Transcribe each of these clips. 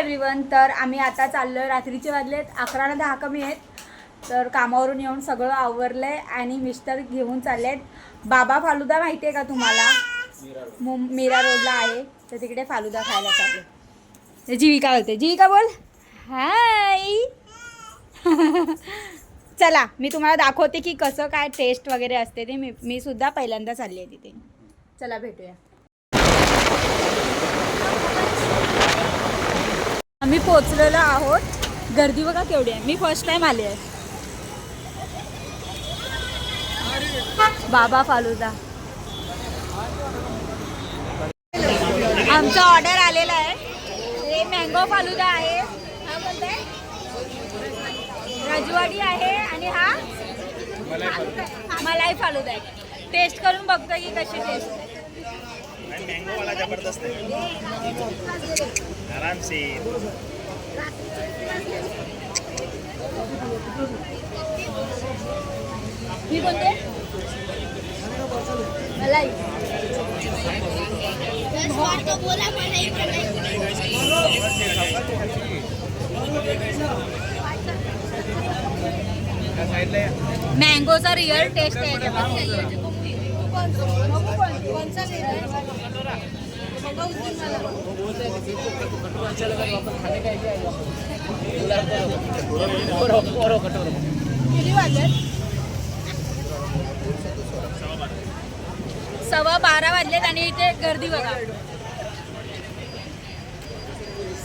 Everyone. तर आम्ही आता चाललो, रात्रीचे वाजलेत 11:10 कमी आहेत. तर कामावरून येऊन सगळं आवरलंय आणि मिस्टर घेऊन चाललेत. बाबा फालुदा माहिती आहे का तुम्हाला? मीरा रोडला आहे, तर तिकडे फालुदा खायला चालले. जीविका बोलते, जीविका बोल हाय. चला मी तुम्हाला दाखवते की कसं काय टेस्ट वगैरे असते ते. मी सुद्धा पहिल्यांदा चालली आहे तिथे. चला भेटूया. आम्ही पोचलेलो आहोत. गर्दी बघा केवढी आहे. मी फर्स्ट टाइम आले आहे. बाबा फालुदा आमचा ऑर्डर आलेला आहे. हे मँगो फालुदा आहे, हा बोलताय रजवाडी आहे आणि हा मलाई फालुदा आहे. टेस्ट करून बघतो की कशी टेस्ट आहे. मैंगो वाला जबरदस्त है, आराम से. मी बोलते मलाई. मँगोचा रिअल टेस्ट आहे. किती वाजले? 12:15 वाजलेत आणि इथे गर्दी बघा.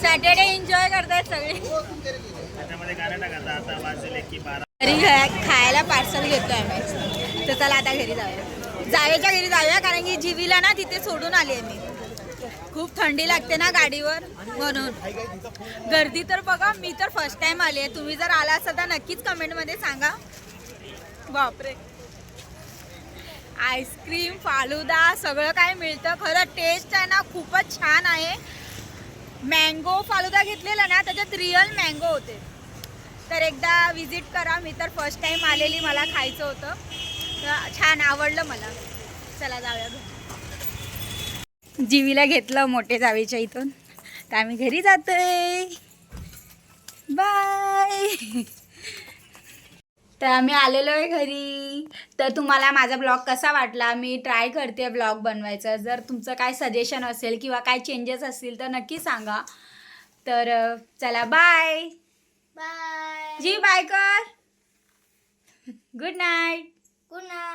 सॅटर्डे एन्जॉय करतायत सगळे. त्याच्यामध्ये गाणं टाकायचं. आता वाजले की 12. घरी खायला पार्सल घेतोय आम्ही. तर चला आता घरी जाऊया. जावेच्या घरी जाऊया कारण की जीवीला ना तिथे सोडून आली आहे मी. खूप थंडी लागते ना गाडीवर म्हणून. गर्दी तर बघा. मी तर फर्स्ट टाइम आली आहे. तुम्ही जर आला असाल तर नक्कीच कमेंटमध्ये सांगा. बापरे, आईस्क्रीम फालुदा सगळं काय मिळतं. खरं टेस्ट आहे ना खूपच छान आहे. मँगो फालुदा घेतलेला ना त्याच्यात रिअल मँगो होते. तर एकदा विजिट करा. मी तर फर्स्ट टाइम आलेली, मला खायचं होतं. छान आवडलं मला. चला जाऊया. जीवीला घेतलं मोठे जावेच्या इथून. तर आम्ही घरी जातोय. बाय. तर आम्ही आलेलो आहे घरी. तर तुम्हाला माझा ब्लॉग कसा वाटला? मी ट्राय करते ब्लॉग बनवायचा. जर तुमचं काय सजेशन असेल किंवा काय चेंजेस असतील तर नक्की सांगा. तर चला बाय. बाय जी, बाय कर. Good night. Good night.